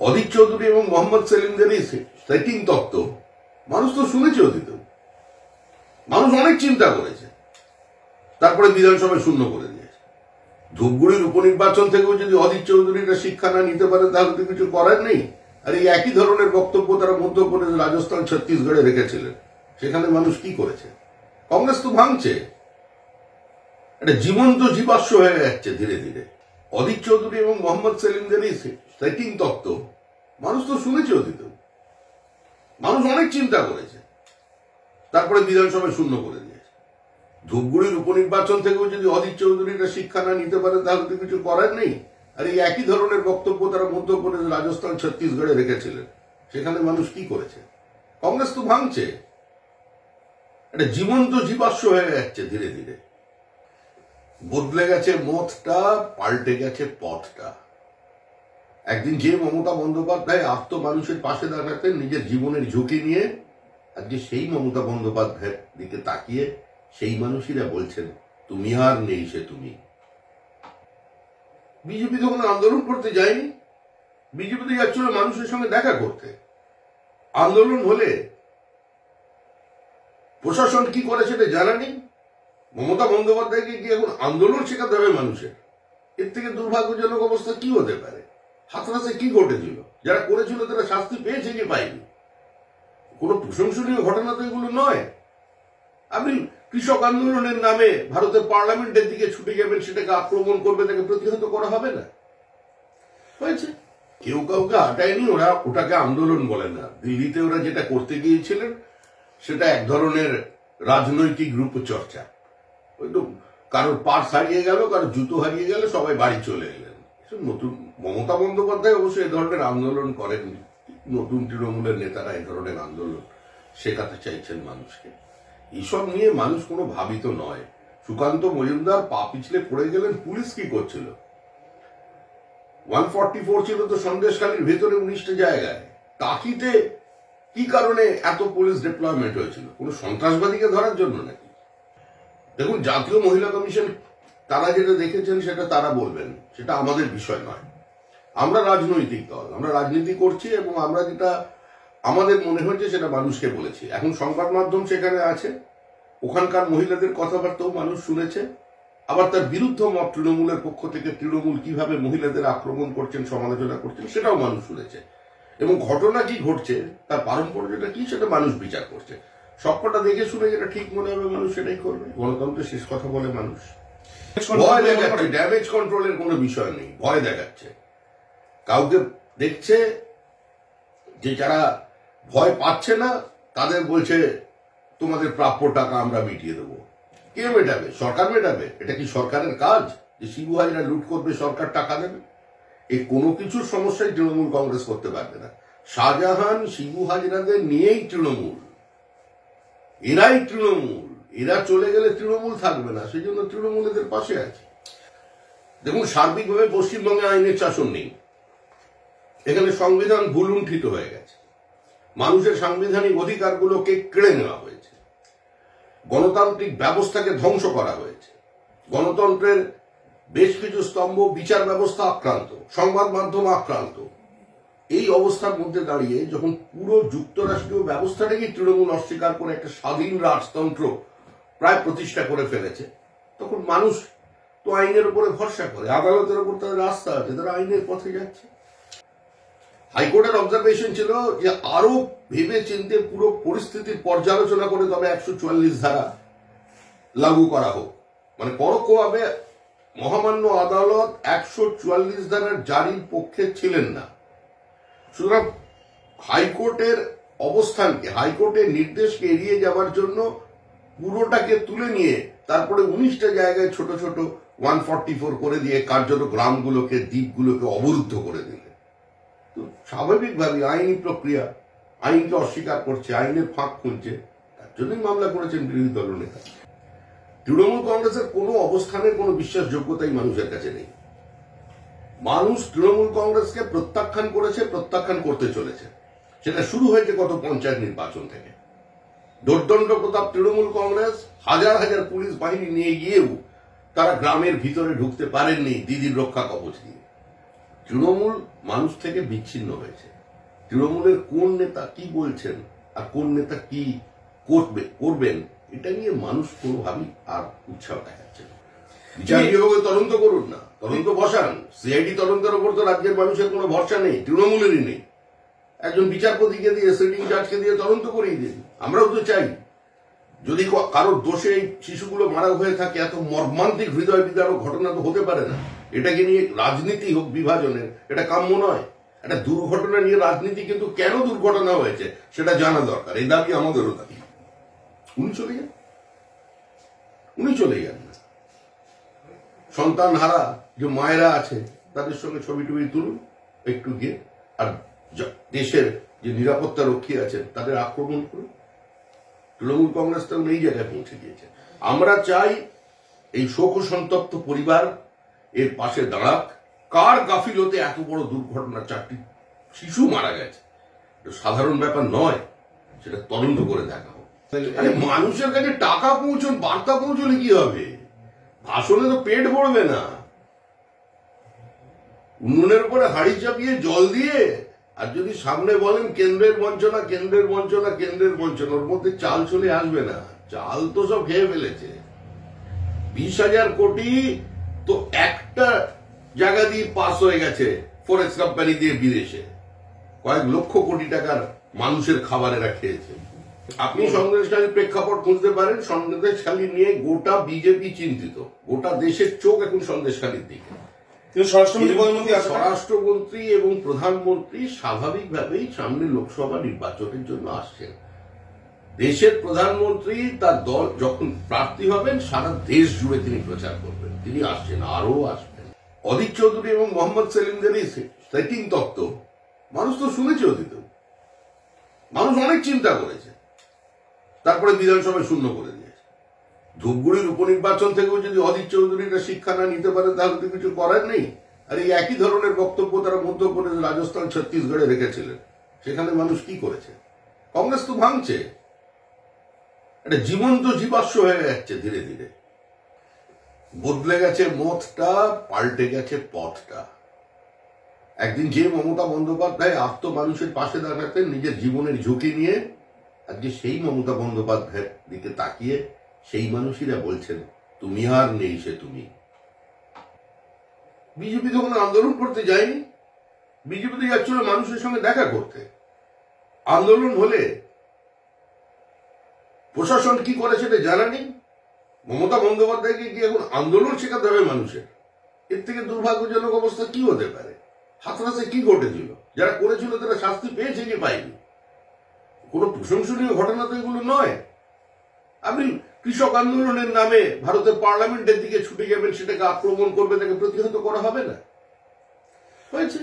অধীর চৌধুরী এবং মোহাম্মদ সেলিমদের এই সেটিং তত্ত্ব মানুষ তো শুনেছে অতীত, মানুষ অনেক চিন্তা করেছে, তারপরে বিধানসভায় শূন্য করে দিয়েছে। ধূপগুড়ির উপনির্বাচন থেকেও যদি অধীর চৌধুরীরা শিক্ষা না নিতে পারে তাহলে তো কিছু করার নেই। আর এই একই ধরনের বক্তব্য তারা মধ্যপ্রদেশ, রাজস্থান, ছত্তিশগড়ে রেখেছিলেন। সেখানে মানুষ কি করেছে? কংগ্রেস তো ভাঙছে, এটা জীবন্ত জীবাশ্ম হয়ে যাচ্ছে ধীরে ধীরে। অধীর চৌধুরী এবং মোহাম্মদ সেলিমদের এই সেটিং তত্ত্ব মানুষ তো শুনেছে অতীত, মানুষ অনেক চিন্তা করেছে, তারপরে বিধানসভায় শূন্য করে দিয়েছে। ধূপগুড়ির উপনির্বাচন থেকেও যদি অধীর চৌধুরীরা শিক্ষা না নিতে পারে তাহলে তো কিছু করার নেই। আর এই একই ধরনের বক্তব্য তারা মধ্যপ্রদেশ, রাজস্থান, ছত্তিশগড়ে রেখেছিলেন। সেখানে মানুষ কি করেছে? কংগ্রেস তো ভাঙছে, এটা জীবন্ত জীবাশ্ম হয়ে যাচ্ছে ধীরে ধীরে। বদলে গেছে মতটা, পাল্টে গেছে পথটা। একদিন যে মমতা বন্দ্যোপাধ্যায় মানুষের পাশে দাঁড়াতেন নিজের জীবনের ঝুঁকি নিয়ে, আজকে সেই মমতা বন্দ্যোপাধ্যায়ের দিকে তাকিয়ে সেই মানুষেরা বলছেন তুমি আর নেই সে তুমি। বিজেপি তো কোনো আন্দোলন করতে যায়নি, বিজেপি তো যাচ্ছিল মানুষের সঙ্গে দেখা করতে। আন্দোলন হলে প্রশাসন কি করে সেটা জানা নেই। মমতা বন্দ্যোপাধ্যায়কে কি এখন আন্দোলন শেখাতে হবে মানুষের? এর থেকে দুর্ভাগ্যজনক অবস্থা কি হতে পারে? হাতরাসে কি ঘটেছিল? যারা করেছিল তারা শাস্তি পেয়েছে কি পায়নি? কোনো প্রশংসনীয় ঘটনা তো এগুলো নয়। আপনি কৃষক আন্দোলনের নামে ভারতের পার্লামেন্টের দিকে ছুটে যাবেন, সেটাকে আক্রমণ করবে, তাকে প্রতিহত করা হবে না? হয়েছে, কেউ কাউকে আটায়নি, ওরা ওটাকে আন্দোলন বলে না। দিল্লিতে ওরা যেটা করতে গিয়েছিলেন সেটা এক ধরনের রাজনৈতিক রূপচর্চা। ওই তো কারোর পার্স হারিয়ে গেল, কারোর জুতো হারিয়ে গেল, সবাই বাড়ি চলে এলেন। নতুন মমতা বন্দ্যোপাধ্যায় অবশ্য এ ধরনের আন্দোলন করেননি। নতুন তৃণমূলের নেতারা এ ধরনের আন্দোলন শেখাতে চাইছেন মানুষকে। এইসব নিয়ে মানুষ কোনো ভাবিত নয়। সুকান্ত মজুমদার পা পিছলে পড়ে গেলেন, পুলিশ কি করছিল? 144 ছিল তো সন্দেশখালীর ভেতরে 19টা জায়গায়। টাকিতে কি কারণে এত পুলিশ ডিপ্লয়মেন্ট হয়েছিল? কোন সন্ত্রাসবাদীকে ধরার জন্য নাকি? দেখুন, জাতীয় মহিলা কমিশন তারা যেটা দেখেছেন সেটা তারা বলবেন, সেটা আমাদের বিষয় নয়। আমরা রাজনৈতিক দল, আমরা রাজনীতি করছি এবং আমরা যেটা আমাদের মনে হচ্ছে সেটা মানুষকে বলেছি। এখন সংবাদ মাধ্যম সেখানে আছে, ওখানকার মহিলাদের কথাবার্তাও মানুষ শুনেছে। আবার তার বিরুদ্ধ মত তৃণমূলের পক্ষ থেকে তৃণমূল কিভাবে মহিলাদের আক্রমণ করছেন, সমালোচনা করছেন, সেটাও মানুষ শুনেছে। এবং ঘটনা কি ঘটছে, তার পারম্পর্যটা কি, সেটা মানুষ বিচার করছে। সবকটা দেখে শুনে যেটা ঠিক মনে হবে মানুষ সেটাই করবে। গণতন্ত্রের শেষ কথা বলে মানুষ। ভয় দেখাচ্ছে, ড্যামেজ কন্ট্রোলের কোনো বিষয় নেই, ভয় দেখাচ্ছে। কাউকে দেখছে যে যারা ভয় পাচ্ছে না তাদের বলছে তোমাদের প্রাপ্য টাকা আমরা মিটিয়ে দেবো। কে মেটাবে? সরকার মেটাবে? এটা কি সরকারের কাজ যে শিবু হাজরা লুট করবে, সরকার টাকা দেবে? এই কোনো কিছুর সমস্যায় তৃণমূল কংগ্রেস করতে পারবে না। শাহজাহান শিবু হাজরাদের নিয়েই তৃণমূল, এরাই তৃণমূল। এরা চলে গেলে তৃণমূল থাকবে না, সেই জন্য তৃণমূল এদের পাশে আছে। দেখুন, সার্বিকভাবে পশ্চিমবঙ্গে আইনের শাসন নেই। এখানে সংবিধান ভুলুণ্ঠিত হয়ে গেছে, মানুষের সাংবিধানিক অধিকারগুলোকে কেড়ে নেওয়া হয়েছে, গণতান্ত্রিক ব্যবস্থাকে ধ্বংস করা হয়েছে, গণতন্ত্রের বেশ কিছু স্তম্ভ, বিচার ব্যবস্থা আক্রান্ত, সংবাদ মাধ্যম আক্রান্ত। এই অবস্থার মধ্যে দাঁড়িয়ে যখন পুরো যুক্তরাষ্ট্রীয় ব্যবস্থাটাকে তৃণমূল অস্বীকার করে একটা স্বাধীন রাজতন্ত্র প্রায় প্রতিষ্ঠা করে ফেলেছে, তখন মানুষ তো আইনের উপরে ভরসা করে, আদালতের উপর তাদের আস্থা আছে, তারা আইনের পথে যাচ্ছে। হাইকোর্টের অবজারভেশন ছিল যে আরো ভেবে চিন্তে পুরো পরিস্থিতির পর্যালোচনা করে তবে 144 ধারা লাগু করা হোক। মানে পরোক্ষভাবে মহামান্য আদালত 144 ধারার জারির পক্ষে ছিলেন না। সুতরাং হাইকোর্টের অবস্থানকে, হাইকোর্টের নির্দেশকে এড়িয়ে যাওয়ার জন্য পুরোটাকে তুলে নিয়ে তারপরে 19টা জায়গায় ছোট ছোট 144 করে দিয়ে কার্যত গ্রামগুলোকে, দ্বীপগুলোকে অবরুদ্ধ করে দিলে। তো স্বাভাবিকভাবে আইনি প্রক্রিয়া, আইনকে অস্বীকার করছে, আইনের ফাঁক খুঁজছে, তার জন্যই মামলা করেছেন বিরোধী দলনেতা। তৃণমূল কংগ্রেসের কোনো অবস্থানের কোনো বিশ্বাসযোগ্যতাই মানুষের কাছে নেই। মানুষ তৃণমূল কংগ্রেসকে প্রত্যাখ্যান করেছে, প্রত্যাখ্যান করতে চলেছে। সেটা শুরু হয়েছে গত পঞ্চায়েত নির্বাচন থেকে। দোর্দণ্ড প্রতাপ তৃণমূল কংগ্রেস হাজার হাজার পুলিশ বাহিনী নিয়ে গিয়েও তারা গ্রামের ভিতরে ঢুকতে পারেননি দিদির রক্ষা কবচ দিয়ে। তৃণমূল মানুষ থেকে বিচ্ছিন্ন হয়েছে। তৃণমূলের কোন নেতা কি বলছেন আর কোন নেতা কি করবেন এটা নিয়ে মানুষ কোনোভাবেই আর উৎসাহ দেখাচ্ছে না। বিচার বিভাগে তদন্ত করুন না, তদন্ত বসান। সিআইডি তদন্তের উপর তো রাজ্যের মানুষের কোনো ভরসা নেই, তৃণমূলেরই নেই। একজন বিচারপতিকে দিয়ে, সিটিং জাজকে দিয়ে তদন্ত করিয়ে দিন। আমরাও তো চাই যদি কারোর দোষে এই শিশুগুলো মারা হয়ে থাকে, এত মর্মান্তিক হৃদয় বিদারক ঘটনা তো হতে পারে না। এটাকে নিয়ে রাজনীতি হোক বিভাজনের, এটা কাম্য নয়। একটা দুর্ঘটনা নিয়ে রাজনীতি, কিন্তু কেন দুর্ঘটনা হয়েছে সেটা জানা দরকার। এই দাবি আমাদেরও দাবি। উনি চলে যান না। সন্তান হারা যে মায়েরা আছে তাদের সঙ্গে ছবি টবি তুলুন একটু গিয়ে, আর দেশের যে নিরাপত্তা রক্ষী আছেন তাদের আক্রমণ করুন। তৃণমূল কংগ্রেস তো এই জায়গায় পৌঁছে গিয়েছে। আমরা চাই এই শোক সন্তপ্ত পরিবার এর পাশে দাঁড়াক। কার গাফিলতে এত বড় দুর্ঘটনা, 4টি শিশু মারা গেছে, সাধারণ ব্যাপার নয়, সেটা তদন্ত করে দেখা হোক। আরে মানুষের কাছে টাকা পৌঁছন, বার্তা পৌঁছলে কি হবে? ভাষণে তো পেট ভরবে না। উনুনের উপরে হাড়ি চাপিয়ে জল দিয়ে, আর যদি সামনে বলেন কেন্দ্রের বঞ্চনা, কেন্দ্রের বঞ্চনা, কেন্দ্রের বঞ্চনা, ওর মধ্যে চাল চলে আসবে না। চাল তো সব খেয়ে ফেলেছে। 20,000 কোটি তো একটা জায়গা দিয়ে পাস হয়ে গেছে, ফরেক্স কোম্পানি দিয়ে বিদেশে। কয়েক লক্ষ কোটি টাকার মানুষের খাবারেরা খেয়েছে। আপনি সন্দেশখালীর প্রেক্ষাপট খুঁজতে পারেন। সন্দেশখালী নিয়ে গোটা বিজেপি চিন্তিত, গোটা দেশের চোখ এখন সন্দেশখালীর দিকে। স্বরাষ্ট্রমন্ত্রী এবং প্রধানমন্ত্রী স্বাভাবিকভাবেই সামনে লোকসভা নির্বাচনের জন্য আসছেন। দেশের প্রধানমন্ত্রী তার দল যখন প্রার্থী হবেন, সারা দেশ জুড়ে তিনি প্রচার করবেন। তিনি আসছেন, আরো আসবেন। অদিত চৌধুরী এবং মোহাম্মদ সেলিমদের সেটিং তত্ত্ব মানুষ তো শুনেছে। অতীত মানুষ অনেক চিন্তা করেছে, তারপরে বিধানসভায় শূন্য করে দিয়েছে। ধূপগুড়ির উপনির্বাচন থেকেও যদি অদিত চৌধুরীরা শিক্ষা না নিতে পারে, তাহলে তো কিছু করার নেই। আর এই একই ধরনের বক্তব্য তারা মধ্যপ্রদেশ, রাজস্থান, ছত্তিশগড়ে রেখেছিলেন। সেখানে মানুষ কি করেছে? কংগ্রেস তো ভাঙছে, এটা জীবন্ত জীবাশ্ম হয়ে যাচ্ছে। ধীরে ধীরে বদলে গেছে মতটা, পাল্টে গেছে পথটা। একদিন যে মমতা বন্দ্যোপাধ্যায় মানুষের পাশে দাঁড়াতেন নিজের জীবনের ঝুঁকি নিয়ে, আজকে সেই মমতা বন্দ্যোপাধ্যায়ের দিকে তাকিয়ে সেই মানুষেরা বলছেন তুমি আর নেই সে তুমি। বিজেপি তো কোনো আন্দোলন করতে যায়নি। বিজেপি তো যাচ্ছিল মানুষের সঙ্গে দেখা করতে। আন্দোলন হলে প্রশাসন কি করে সেটা জানা নেই। মমতা বন্দ্যোপাধ্যায়কে কি এখন আন্দোলন শেখাতে হবে মানুষের? এর থেকে দুর্ভাগ্যজনক অবস্থা কি হতে পারে? হাতরাসে কি ঘটেছিল? যারা করেছিল তারা শাস্তি পেয়েছে কি পায়নি? কোনো প্রশংসনীয় ঘটনা তো এগুলো নয়। আপনি কৃষক আন্দোলনের নামে ভারতের পার্লামেন্টের দিকে ছুটে যাবেন, সেটাকে আক্রমণ করবে, তাকে প্রতিহত করা হবে না। হয়েছে।